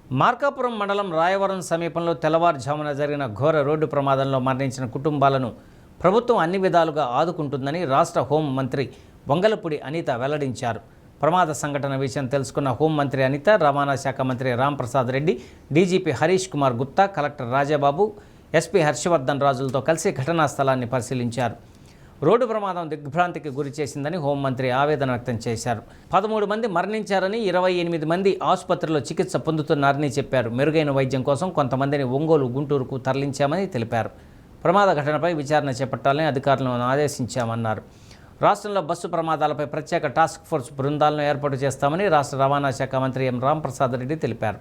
మార్కాపురం మండలం రాయవరం సమీపంలో తెల్లవారుజామున జరిగిన ఘోర రోడ్డు ప్రమాదంలో మరణించిన కుటుంబాలను ప్రభుత్వం అన్ని విధాలుగా ఆదుకుంటుందని రాష్ట్ర హోం మంత్రి వంగలపూడి అనిత వెల్లడించారు. ప్రమాద సంఘటన విషయం తెలుసుకున్న హోంమంత్రి అనిత, రవాణా శాఖ మంత్రి Ramprasad Reddy, DGP Harish Kumar Gupta, collector Rajababu, SP Harshavardhan రాజులతో కలిసి ఘటనా స్థలాన్ని పరిశీలించారు. రోడ్డు ప్రమాదం దిగ్భ్రాంతికి గురి చేసిందని హోంమంత్రి ఆవేదన వ్యక్తం చేశారు. 13 మంది మరణించారని, 28 మంది ఆసుపత్రిలో చికిత్స పొందుతున్నారని చెప్పారు. మెరుగైన వైద్యం కోసం కొంతమందిని ఒంగోలు, గుంటూరుకు తరలించామని తెలిపారు. ప్రమాద ఘటనపై విచారణ చేపట్టాలని అధికారులను ఆదేశించామన్నారు. రాష్ట్రంలో బస్సు ప్రమాదాలపై ప్రత్యేక టాస్క్ ఫోర్స్ బృందాలను ఏర్పాటు చేస్తామని రాష్ట్ర రవాణా శాఖ మంత్రి ఎం రాంప్రసాద్ రెడ్డి తెలిపారు.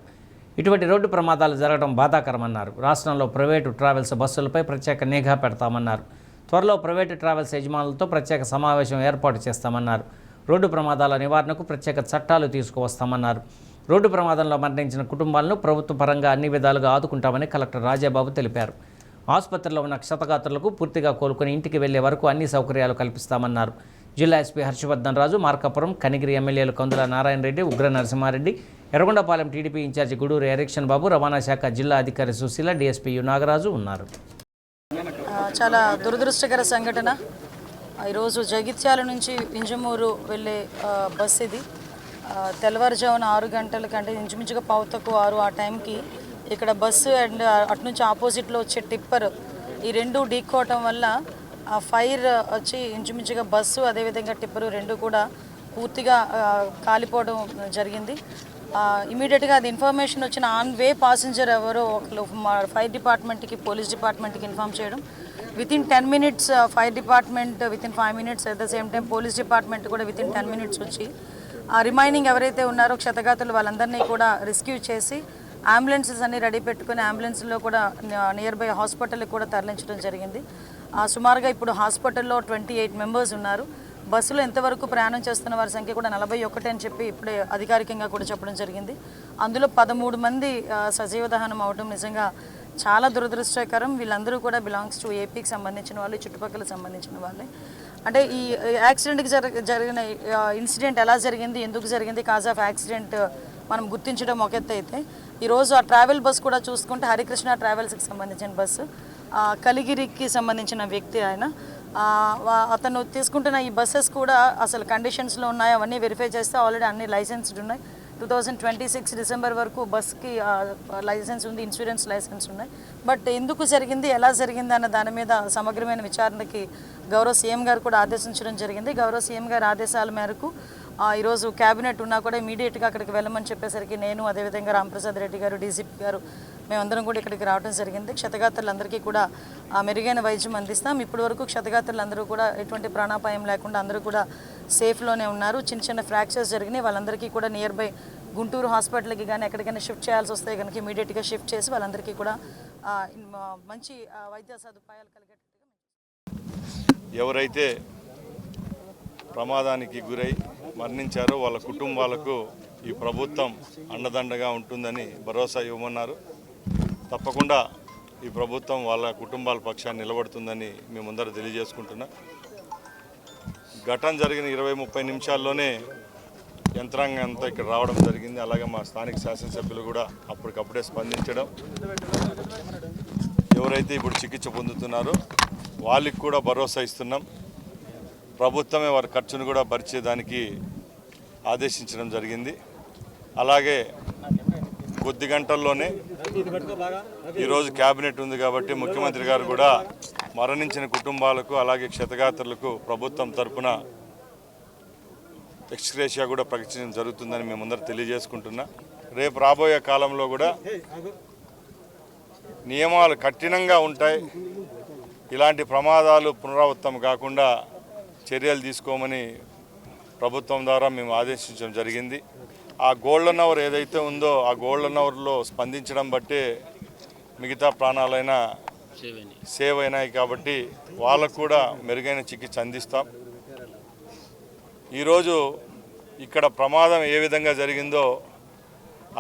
ఇటువంటి రోడ్డు ప్రమాదాలు జరగడం బాధాకరమన్నారు. రాష్ట్రంలో ప్రైవేటు ట్రావెల్స్ బస్సులపై ప్రత్యేక నిఘా పెడతామన్నారు. త్వరలో ప్రైవేటు ట్రావెల్స్ యజమానులతో ప్రత్యేక సమావేశం ఏర్పాటు చేస్తామన్నారు. రోడ్డు ప్రమాదాల నివారణకు ప్రత్యేక చట్టాలు తీసుకువస్తామన్నారు. రోడ్డు ప్రమాదంలో మరణించిన కుటుంబాలను ప్రభుత్వ పరంగా అన్ని విధాలుగా ఆదుకుంటామని కలెక్టర్ రాజాబాబు తెలిపారు. ఆసుపత్రిలో ఉన్న క్షతగాత్రులకు పూర్తిగా కోలుకుని ఇంటికి వెళ్లే వరకు అన్ని సౌకర్యాలు కల్పిస్తామన్నారు. జిల్లా ఎస్పీ హర్షవర్ధన్ రాజు, మార్కాపురం, కనిగిరి ఎమ్మెల్యేలు కందుల నారాయణ రెడ్డి, ఉగ్ర నరసింహారెడ్డి, ఎర్రగొండపాలెం టీడీపీ ఇన్ఛార్జి గూడూరు ఎరిక్షన్ బాబు, రవాణా శాఖ జిల్లా అధికారి సుశీల, డీఎస్పీ యు నాగరాజు ఉన్నారు. చాలా దురదృష్టకర సంఘటన. ఈరోజు జగిత్యాల నుంచి వింజమూరు వెళ్ళే బస్ ఇది. తెల్లవారుజామున 6 గంటల కంటే ఇంచుమించుగా 5:15 ఆ టైంకి ఇక్కడ బస్సు అండ్ అటు నుంచి ఆపోజిట్లో వచ్చే టిప్పర్ ఈ రెండు ఢీకోవటం వల్ల ఫైర్ వచ్చి ఇంచుమించుగా బస్సు అదేవిధంగా టిప్పరు రెండు కూడా పూర్తిగా కాలిపోవడం జరిగింది. ఇమీడియట్గా అది ఇన్ఫర్మేషన్ వచ్చిన ఆన్ వే పాసెంజర్ ఎవరో ఒకరు ఫైర్ డిపార్ట్మెంట్కి, పోలీస్ డిపార్ట్మెంట్కి ఇన్ఫామ్ చేయడం. Within 10 minutes fire department, within 5 minutes at the same time police department కూడా వితిన్ 10 minutes వచ్చి ఆ రిమైనింగ్ ఎవరైతే ఉన్నారో క్షతగాతులు వాళ్ళందరినీ కూడా రెస్క్యూ చేసి అంబులెన్సెస్ అన్ని రెడీ పెట్టుకుని అంబులెన్స్లో కూడా నియర్ బై హాస్పిటల్కి కూడా తరలించడం జరిగింది. సుమారుగా ఇప్పుడు హాస్పిటల్లో 28 members ఉన్నారు. బస్సులో ఎంతవరకు ప్రయాణం చేస్తున్న వారి సంఖ్య కూడా 41 అని చెప్పి ఇప్పుడే అధికారికంగా కూడా చెప్పడం జరిగింది. అందులో 13 మంది సజీవ దహనం అవడం నిజంగా చాలా దురదృష్టకరం. వీళ్ళందరూ కూడా బిలాంగ్స్ టు ఏపీకి సంబంధించిన వాళ్ళు, చుట్టుపక్కల సంబంధించిన వాళ్ళే. అంటే ఈ యాక్సిడెంట్కి జరిగిన ఇన్సిడెంట్ ఎలా జరిగింది, ఎందుకు జరిగింది, కాజ్ ఆఫ్ యాక్సిడెంట్ మనం గుర్తించడం ఒక ఎత్తు అయితే, ఈరోజు ఆ ట్రావెల్ బస్ కూడా చూసుకుంటే హరికృష్ణ ట్రావెల్స్కి సంబంధించిన బస్సు, కలిగిరికి సంబంధించిన వ్యక్తి ఆయన. అతను తీసుకుంటున్న ఈ బస్సెస్ కూడా అసలు కండిషన్స్లో ఉన్నాయి, అవన్నీ వెరిఫై చేస్తే ఆల్రెడీ అన్ని లైసెన్స్డ్ ఉన్నాయి. 2026 December వరకు బస్కి లైసెన్స్ ఉంది, ఇన్సూరెన్స్ లైసెన్స్ ఉన్నాయి. బట్ ఎందుకు జరిగింది, ఎలా జరిగింది అన్న దాని మీద సమగ్రమైన విచారణకి గౌరవ సీఎం గారు కూడా ఆదేశించడం జరిగింది. గౌరవ సీఎం గారి ఆదేశాల మేరకు ఈరోజు క్యాబినెట్ ఉన్నా కూడా ఇమీడియట్గా అక్కడికి వెళ్ళమని చెప్పేసరికి నేను, అదేవిధంగా రాంప్రసాద్ రెడ్డి గారు, డీజీపీ గారు, మేమందరం కూడా ఇక్కడికి రావడం జరిగింది. క్షతగాత్రులందరికీ కూడా మెరుగైన వైద్యం అందిస్తాం. ఇప్పటి వరకు క్షతగాత్రులందరూ కూడా ఎటువంటి ప్రాణాపాయం లేకుండా అందరూ కూడా సేఫ్లోనే ఉన్నారు. చిన్న చిన్న ఫ్రాక్చర్స్ జరిగినాయి. వాళ్ళందరికీ కూడా నియర్ బై గుంటూరు హాస్పిటల్కి కానీ ఎక్కడికైనా షిఫ్ట్ చేయాల్సి వస్తే కనుక ఇమీడియట్గా షిఫ్ట్ చేసి వాళ్ళందరికీ కూడా మంచి వైద్య సదుపాయాలు కలిగేటట్టుగా. ఎవరైతే ప్రమాదానికి గురై మరణించారో వాళ్ళ కుటుంబాలకు ఈ ప్రభుత్వం అండదండగా ఉంటుందని భరోసా ఇవ్వమన్నారు. తప్పకుండా ఈ ప్రభుత్వం వాళ్ళ కుటుంబాల పక్షాన్ని నిలబడుతుందని మేమందరూ తెలియజేసుకుంటున్నా. ఘటన జరిగిన 20-30 నిమిషాల్లోనే యంత్రాంగం అంతా ఇక్కడ రావడం జరిగింది. అలాగే మా స్థానిక శాసనసభ్యులు కూడా అప్పటికప్పుడే స్పందించడం, ఎవరైతే ఇప్పుడు చికిత్స పొందుతున్నారో వాళ్ళకి కూడా భరోసా ఇస్తున్నాం. ప్రభుత్వమే వారి ఖర్చును కూడా భరించేదానికి ఆదేశించడం జరిగింది. అలాగే కొద్ది గంటల్లోనే ఈరోజు క్యాబినెట్ ఉంది కాబట్టి ముఖ్యమంత్రి గారు కూడా మరణించిన కుటుంబాలకు అలాగే క్షతగాత్రులకు ప్రభుత్వం తరఫున ఎక్స్గ్రేషియా కూడా ప్రకటించడం జరుగుతుందని మేమందరూ తెలియజేసుకుంటున్నా. రేపు రాబోయే కాలంలో కూడా నియమాలు కఠినంగా ఉంటాయి. ఇలాంటి ప్రమాదాలు పునరావృతం కాకుండా చర్యలు తీసుకోమని ప్రభుత్వం ద్వారా మేము ఆదేశించడం జరిగింది. ఆ గోల్డెన్ అవర్ ఏదైతే ఉందో ఆ గోల్డెన్ అవర్లో స్పందించడం బట్టే మిగతా ప్రాణాలైనా సేవ్ అయినాయి కాబట్టి వాళ్ళకు కూడా మెరుగైన చికిత్స అందిస్తాం. ఈరోజు ఇక్కడ ప్రమాదం ఏ విధంగా జరిగిందో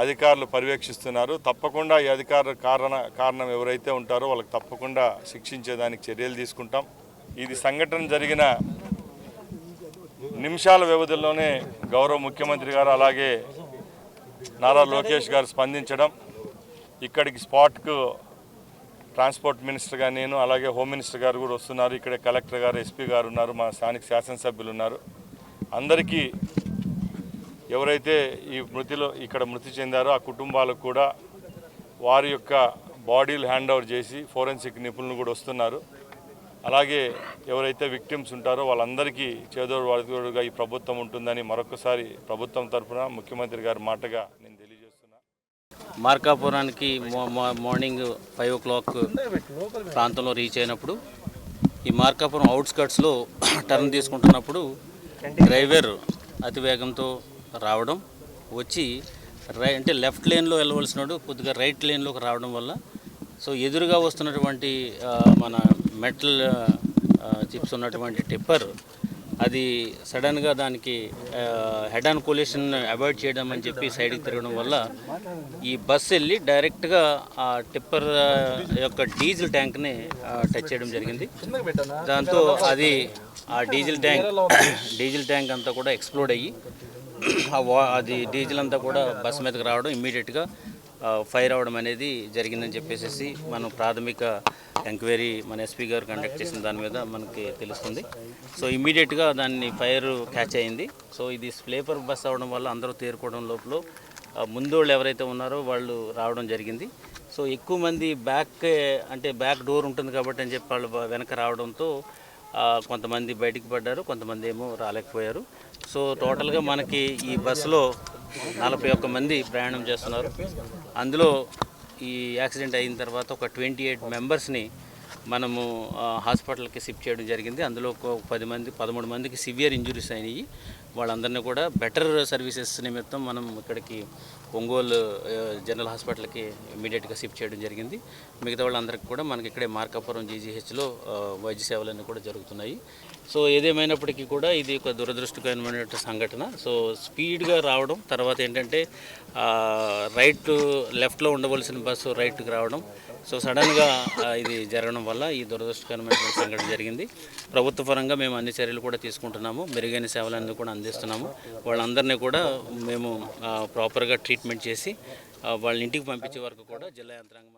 అధికారులు పర్యవేక్షిస్తున్నారు. తప్పకుండా ఈ అధికారుల కారణం ఎవరైతే ఉంటారో వాళ్ళకి తప్పకుండా శిక్షించేదానికి చర్యలు తీసుకుంటాం. ఇది సంఘటన జరిగిన నిమిషాల వ్యవధిలోనే గౌరవ ముఖ్యమంత్రి గారు అలాగే నారా లోకేష్ గారు స్పందించడం, ఇక్కడికి స్పాట్కు ట్రాన్స్పోర్ట్ మినిస్టర్గా నేను, అలాగే హోమ్ మినిస్టర్ గారు కూడా వస్తున్నారు, ఇక్కడ కలెక్టర్ గారు, ఎస్పీ గారు ఉన్నారు, మా స్థానిక శాసనసభ్యులు ఉన్నారు. అందరికీ ఎవరైతే ఈ ఇక్కడ మృతి చెందారో ఆ కుటుంబాలకు కూడా వారి యొక్క బాడీలు హ్యాండ్ ఓవర్ చేసి ఫోరెన్సిక్ నిపుణులు కూడా వస్తున్నారు. అలాగే ఎవరైతే విక్టిమ్స్ ఉంటారో వాళ్ళందరికీ చేదోడు వాదోడుగా ఈ ప్రభుత్వం ఉంటుందని మరొకసారి ప్రభుత్వం తరఫున ముఖ్యమంత్రి గారి మాటగా నేను తెలియజేస్తున్నా. మార్కాపురానికి మార్నింగ్ 5 o'clock ప్రాంతంలో రీచ్ అయినప్పుడు ఈ మార్కాపురం అవుట్స్కట్స్లో టర్న్ తీసుకుంటున్నప్పుడు డ్రైవర్ అతి వేగంతో రావడం, వచ్చి అంటే లెఫ్ట్ లేన్లో వెళ్ళవలసినాడు కొద్దిగా రైట్ లేన్లోకి రావడం వల్ల సో ఎదురుగా వస్తున్నటువంటి మన మెటల్ చిప్స్ ఉన్నటువంటి టిప్పర్ అది సడన్గా దానికి హెడ్ ఆన్ కొలిషన్ అవాయిడ్ చేయడం అని చెప్పి సైడ్కి తిరగడం వల్ల ఈ బస్సు వెళ్ళి డైరెక్ట్గా ఆ టిప్పర్ యొక్క డీజిల్ ట్యాంక్ని టచ్ చేయడం జరిగింది. దాంతో అది ఆ డీజిల్ ట్యాంక్ అంతా కూడా ఎక్స్ప్లోడ్ అయ్యి అది డీజిల్ అంతా కూడా బస్సు మీదకి రావడం, ఇమ్మీడియట్గా ఫైర్ అవ్వడం అనేది జరిగిందని చెప్పేసి మనం ప్రాథమిక ఎంక్వైరీ మన ఎస్పీ గారు కండక్ట్ చేసిన దాని మీద మనకి తెలుస్తుంది. సో ఇమ్మీడియట్గా దాన్ని ఫైర్ క్యాచ్ అయింది. సో ఇది స్లీపర్ బస్ అవ్వడం వల్ల అందరూ తేరుకోవడం లోపల ముందోళ్ళు ఎవరైతే ఉన్నారో వాళ్ళు రావడం జరిగింది. సో ఎక్కువ మంది బ్యాక్ డోర్ ఉంటుంది కాబట్టి అని చెప్పి వాళ్ళు వెనక రావడంతో కొంతమంది బయటికి పడ్డారు, కొంతమంది ఏమో రాలేకపోయారు. సో టోటల్గా మనకి ఈ బస్సులో 41 మంది ప్రయాణం చేస్తున్నారు. అందులో ఈ యాక్సిడెంట్ అయిన తర్వాత ఒక 28 మెంబర్స్ని మనము హాస్పిటల్కి షిఫ్ట్ చేయడం జరిగింది. అందులో ఒక 13 మందికి సివియర్ ఇంజురీస్ అయినాయి. వాళ్ళందరినీ కూడా బెటర్ సర్వీసెస్ నిమిత్తం మనం ఇక్కడికి ఒంగోలు జనరల్ హాస్పిటల్కి ఇమీడియట్గా షిఫ్ట్ చేయడం జరిగింది. మిగతా వాళ్ళందరికీ కూడా మనకి ఇక్కడే మార్కాపురం జీజీహెచ్లో వైద్య సేవలన్నీ కూడా జరుగుతున్నాయి. సో ఏదేమైనప్పటికీ కూడా ఇది ఒక దురదృష్టకరమైన సంఘటన. సో స్పీడ్గా రావడం, తర్వాత ఏంటంటే లెఫ్ట్లో ఉండవలసిన బస్సు రైట్కి రావడం, సో సడన్గా ఇది జరగడం వల్ల ఈ దురదృష్టకరమైన సంఘటన జరిగింది. ప్రభుత్వ పరంగా మేము అన్ని చర్యలు కూడా తీసుకుంటున్నాము, మెరుగైన సేవలన్నీ కూడా అందిస్తున్నాము. వాళ్ళందరినీ కూడా మేము ప్రాపర్గా ట్రీట్మెంట్ చేసి వాళ్ళ ఇంటికి పంపించే వరకు కూడా జిల్లా యంత్రాంగం